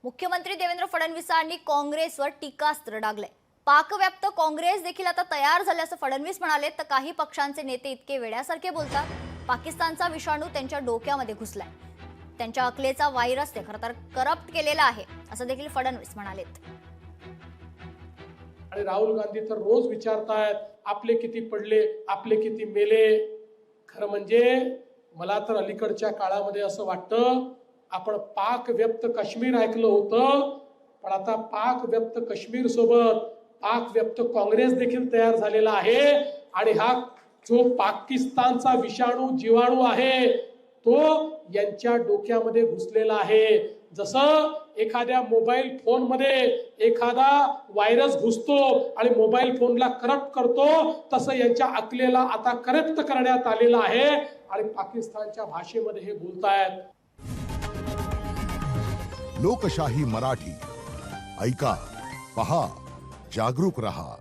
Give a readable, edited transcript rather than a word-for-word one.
मुख्यमंत्री देवेंद्र फडणवीसांनी काँग्रेसवर टीकास्त्र डागलंय। पाकव्याप्त काँग्रेस देखील आता तयार झाल्याचं फडणवीस म्हणाले। तर काही पक्षांचे नेते इतके वेड्यासारखे बोलतात, पाकिस्तानचा विषाणू त्यांच्या डोक्यामध्ये घुसलाय, त्यांच्या अकलेचा व्हायरस ते खरं तर करप्ट केलेला आहे असं देखील फडणवीस म्हणालेत। आणि राहुल गांधी तर रोज विचारतायत आपले किती पडले, आपले किती मेले। खरं म्हणजे मला तर अलीकडच्या काळामध्ये असं वाटतं आपण पाक व्यक्त काश्मीर ऐकलं होतं, पण आता पाक व्यक्त काश्मीर सोबत पाक व्यक्त काँग्रेस देखील तयार झालेला आहे। आणि हा जो पाकिस्तानचा विषाणू जीवाणू आहे तो यांच्या डोक्यामध्ये घुसलेला आहे। जसं एखाद्या मोबाईल फोन मध्ये एखादा व्हायरस घुसतो आणि मोबाईल फोनला करप्ट करतो, तसं यांच्या अकलेला आता करप्ट करण्यात आलेला आहे आणि पाकिस्तानच्या भाषेमध्ये हे बोलतायत। लोकशाही मराठी ऐका, पहा, जागरूक रहा।